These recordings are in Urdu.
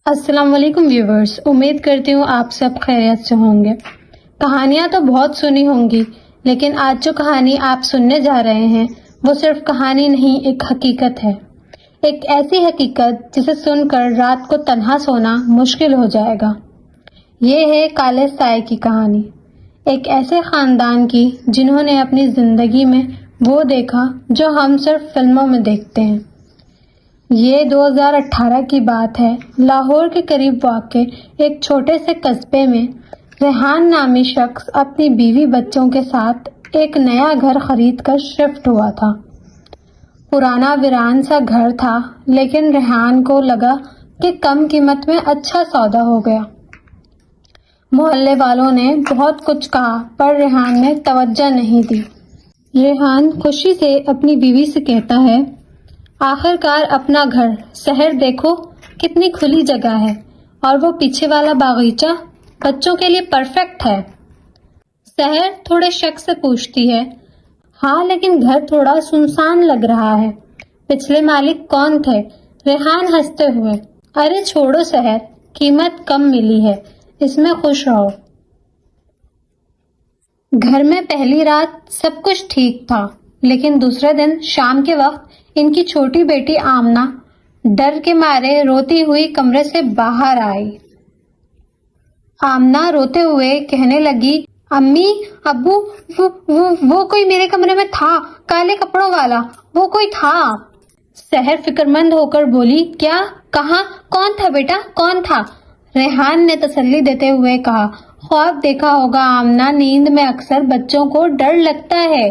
السلام علیکم ویورز، امید کرتی ہوں آپ سب خیریت سے ہوں گے۔ کہانیاں تو بہت سنی ہوں گی، لیکن آج جو کہانی آپ سننے جا رہے ہیں وہ صرف کہانی نہیں، ایک حقیقت ہے۔ ایک ایسی حقیقت جسے سن کر رات کو تنہا سونا مشکل ہو جائے گا۔ یہ ہے کالے سائے کی کہانی، ایک ایسے خاندان کی جنہوں نے اپنی زندگی میں وہ دیکھا جو ہم صرف فلموں میں دیکھتے ہیں۔ یہ 2018 کی بات ہے۔ لاہور کے قریب واقع ایک چھوٹے سے قصبے میں ریحان نامی شخص اپنی بیوی بچوں کے ساتھ ایک نیا گھر خرید کر شفٹ ہوا تھا۔ پرانا ویران سا گھر تھا، لیکن ریحان کو لگا کہ کم قیمت میں اچھا سودا ہو گیا۔ محلے والوں نے بہت کچھ کہا، پر ریحان نے توجہ نہیں دی۔ ریحان خوشی سے اپنی بیوی سے کہتا ہے، آخر کار اپنا گھر، شہر دیکھو کتنی کھلی جگہ ہے، اور وہ پیچھے والا باغیچہ بچوں کے لیے پرفیکٹ ہے۔ شہر تھوڑے شک سے پوچھتی ہے، ہاں لیکن گھر تھوڑا سنسان لگ رہا ہے، پچھلے مالک کون تھے؟ ریحان ہنستے ہوئے، ارے چھوڑو شہر، قیمت کم ملی ہے، اس میں خوش رہو۔ گھر میں پہلی رات سب کچھ ٹھیک تھا، لیکن دوسرے دن شام کے وقت ان کی چھوٹی بیٹی آمنہ ڈر کے مارے روتی ہوئی کمرے سے باہر آئی۔ آمنہ روتے ہوئے کہنے لگی، امی، ابو، وہ کوئی میرے کمرے میں تھا، کالے کپڑوں والا، وہ کوئی تھا۔ سحر فکر مند ہو کر بولی، کیا؟ کہاں؟ کون تھا بیٹا، کون تھا؟ ریحان نے تسلی دیتے ہوئے کہا، خواب دیکھا ہوگا آمنہ، نیند میں اکثر بچوں کو ڈر لگتا ہے۔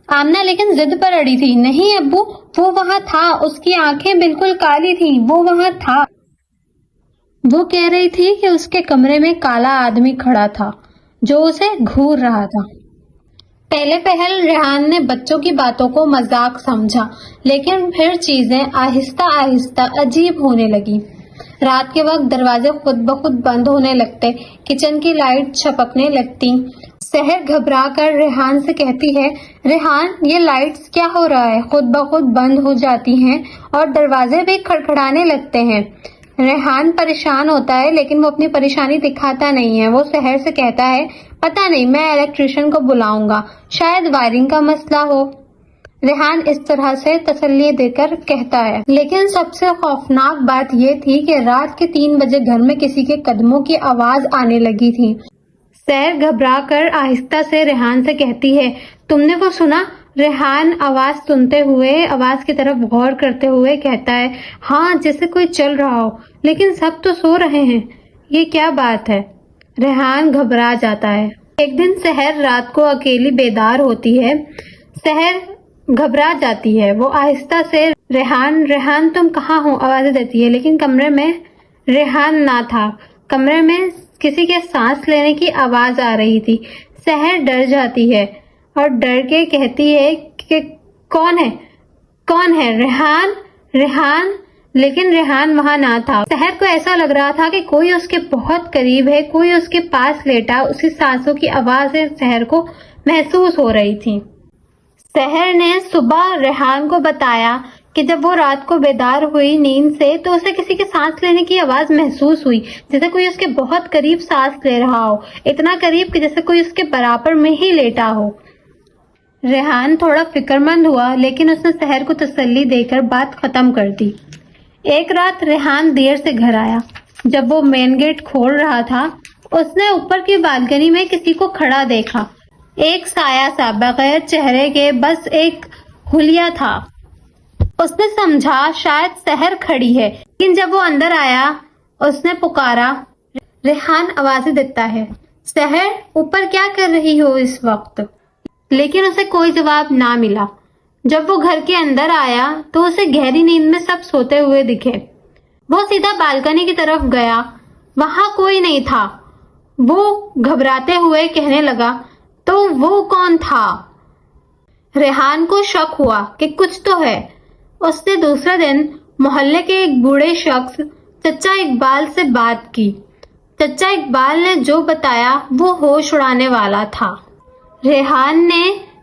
آمنہ لیکن ضد پر اڑی تھی، نہیں ابو، وہ وہاں تھا، اس کی آنکھیں بالکل کالی تھیں، وہ وہاں تھا۔ وہ کہہ رہی تھی کہ اس کے کمرے میں کالا آدمی کھڑا تھا جو اسے گھور رہا تھا۔ پہلے پہل ریحان نے بچوں کی باتوں کو مذاق سمجھا، لیکن پھر چیزیں آہستہ آہستہ عجیب ہونے لگی۔ رات کے وقت دروازے خود بخود بند ہونے لگتے، کچن کی لائٹ چھپکنے لگتی۔ سحر گھبرا کر ریحان سے کہتی ہے، ریحان، یہ لائٹس کیا ہو رہا ہے؟ خود بخود بند ہو جاتی ہیں اور دروازے بھی کھڑکھڑانے لگتے ہیں۔ ریحان پریشان ہوتا ہے، لیکن وہ اپنی پریشانی دکھاتا نہیں ہے۔ وہ سحر سے کہتا ہے، پتہ نہیں، میں الیکٹریشین کو بلاؤں گا، شاید وائرنگ کا مسئلہ ہو۔ ریحان اس طرح سے تسلی دے کر کہتا ہے، لیکن سب سے خوفناک بات یہ تھی کہ رات کے 3 بجے گھر میں کسی کے قدموں کی آواز آنے لگی تھی۔ سحر گھبرا کر آہستہ سے ریحان سے کہتی ہے، تم نے وہ سنا؟ ریحان آواز سنتے ہوئے آواز کی طرف غور کرتے ہوئے کہتا ہے، ہاں، جیسے کوئی چل رہا ہو، لیکن سب تو سو رہے ہیں، یہ کیا بات ہے؟ ریحان گھبرا جاتا ہے۔ ایک دن سحر رات کو اکیلی بیدار ہوتی ہے۔ سحر گھبرا جاتی ہے، وہ آہستہ سے ریحان تم کہاں ہو آوازیں دیتی ہے، لیکن کمرے میں ریحان نہ تھا۔ کمرے میں کسی کے سانس لینے کی آواز آ رہی تھی۔ سحر ڈر جاتی ہے اور ڈر کے کہتی ہے کہ کون ہے؟ ریحان، لیکن ریحان وہاں نہ تھا۔ سحر کو ایسا لگ رہا تھا کہ کوئی اس کے بہت قریب ہے، کوئی اس کے پاس لیٹا، اس کی سانسوں کی آوازیں سحر کو محسوس ہو رہی تھی۔ سحر نے صبح ریحان کو بتایا کہ جب وہ رات کو بیدار ہوئی نیند سے تو اسے کسی کے سانس لینے کی آواز محسوس ہوئی، جیسے کوئی اس کے بہت قریب سانس لے رہا ہو، اتنا قریب کہ جیسے کوئی اس کے برابر میں ہی لیٹا ہو۔ ریحان تھوڑا فکر مند ہوا، لیکن اس نے سحر کو تسلی دے کر بات ختم کر دی۔ ایک رات ریحان دیر سے گھر آیا۔ جب وہ مین گیٹ کھول رہا تھا، اس نے اوپر کی بالکنی میں کسی کو کھڑا دیکھا، ایک سایہ سا، بغیر چہرے کے، بس ایک حلیہ تھا۔ اس نے سمجھا شاید سحر کھڑی ہے، لیکن جب وہ اندر آیا اس نے پکارا، ریحان آوازیں دیتا ہے، سحر، اوپر کیا کر رہی ہو اس وقت؟ لیکن اسے کوئی جواب نہ ملا۔ جب وہ گھر کے اندر آیا تو اسے گہری نیند میں سب سوتے ہوئے دکھے۔ وہ سیدھا بالکنی کی طرف گیا، وہاں کوئی نہیں تھا۔ وہ گھبراتے ہوئے کہنے لگا، تو وہ کون تھا؟ ریحان کو شک ہوا کہ کچھ تو ہے۔ اس نے دوسرے دن محلے کے ایک بوڑھے شخص چچا اقبال سے بات کی۔ چچا اقبال نے جو بتایا وہ ہوش اڑانے والا تھا۔ ریحان نے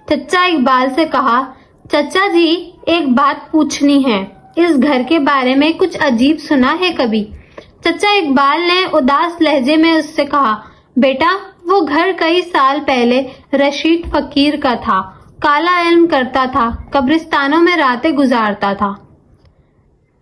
چچا اقبال سے کہا، چچا جی، ایک بات پوچھنی ہے، اس گھر کے بارے میں کچھ عجیب سنا ہے کبھی؟ چچا اقبال نے اداس لہجے میں اس سے کہا، بیٹا وہ گھر کئی سال پہلے رشید فقیر کا تھا، کالا علم کرتا تھا، قبرستانوں میں راتیں گزارتا تھا۔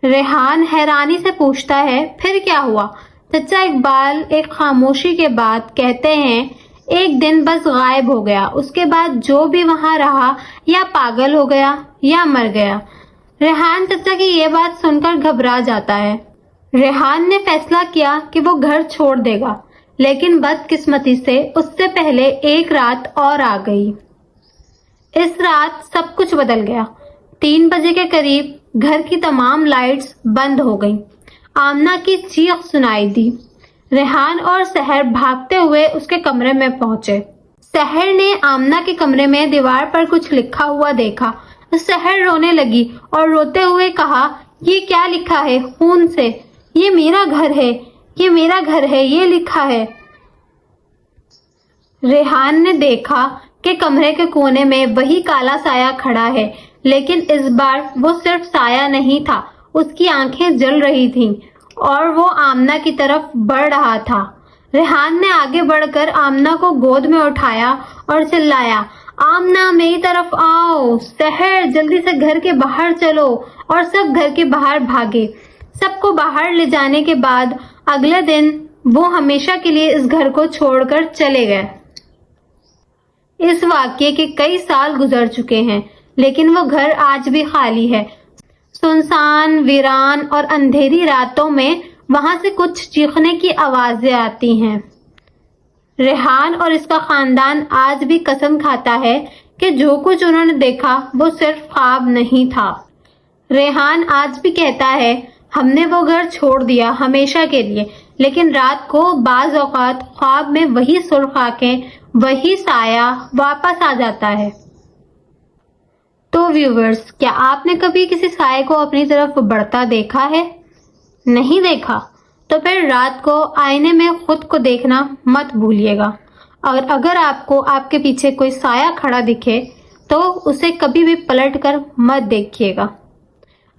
ریحان حیرانی سے پوچھتا ہے، پھر کیا ہوا؟ چچا اقبال ایک خاموشی کے بعد کہتے ہیں، ایک دن بس غائب ہو گیا، اس کے بعد جو بھی وہاں رہا یا پاگل ہو گیا یا مر گیا۔ ریحان چچا کی یہ بات سن کر گھبرا جاتا ہے۔ ریحان نے فیصلہ کیا کہ وہ گھر چھوڑ دے گا، لیکن بدقسمتی سے اس سے پہلے ایک رات اور آ گئی۔ اس رات سب کچھ بدل گیا۔ 3 بجے کے قریب گھر کی تمام لائٹس بند ہو گئیں۔ آمنہ کی چیخ سنائی دی۔ ریحان اور سحر بھاگتے ہوئے اس کے کمرے میں پہنچے۔ سحر نے آمنہ کے کمرے میں دیوار پر کچھ لکھا ہوا دیکھا۔ سحر رونے لگی اور روتے ہوئے کہا، یہ کیا لکھا ہے خون سے؟ یہ میرا گھر ہے، یہ میرا گھر ہے، یہ لکھا ہے۔ ریحان نے دیکھا کہ کمرے کے کونے میں وہی کالا سایہ کھڑا ہے، لیکن اس بار وہ صرف سایہ نہیں تھا، اس کی آنکھیں جل رہی تھیں اور وہ آمنہ کی طرف بڑھ رہا تھا۔ ریحان نے آگے بڑھ کر آمنہ کو گود میں اٹھایا اور چلایا، آمنہ میری طرف آؤ، سحر جلدی سے گھر کے باہر چلو، اور سب گھر کے باہر بھاگے۔ سب کو باہر لے جانے کے بعد اگلے دن وہ ہمیشہ کے لیے اس گھر کو چھوڑ کر چلے گئے۔ اس واقعے کے کئی سال گزر چکے ہیں، لیکن وہ گھر آج بھی خالی ہے۔ سنسان، ویران اور اندھیری راتوں میں وہاں سے کچھ چیخنے کی آوازیں آتی ہیں۔ ریحان اور اس کا خاندان آج بھی قسم کھاتا ہے کہ جو کچھ انہوں نے دیکھا وہ صرف خواب نہیں تھا۔ ریحان آج بھی کہتا ہے، ہم نے وہ گھر چھوڑ دیا ہمیشہ کے لیے، لیکن رات کو بعض اوقات خواب میں وہی سرخ آنکھیں، وہی سایہ واپس آ جاتا ہے۔ تو ویورز، کیا آپ نے کبھی کسی سائے کو اپنی طرف بڑھتا دیکھا ہے؟ نہیں دیکھا؟ تو پھر رات کو آئینے میں خود کو دیکھنا مت بھولیے گا، اور اگر آپ کو آپ کے پیچھے کوئی سایہ کھڑا دکھے تو اسے کبھی بھی پلٹ کر مت دیکھیے گا۔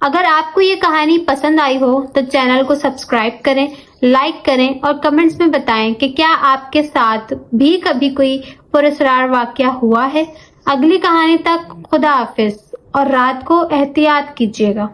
اگر آپ کو یہ کہانی پسند آئی ہو تو چینل کو سبسکرائب کریں، لائک کریں اور کمنٹس میں بتائیں کہ کیا آپ کے ساتھ بھی کبھی کوئی پراسرار واقعہ ہوا ہے۔ اگلی کہانی تک خدا حافظ، اور رات کو احتیاط کیجیے گا۔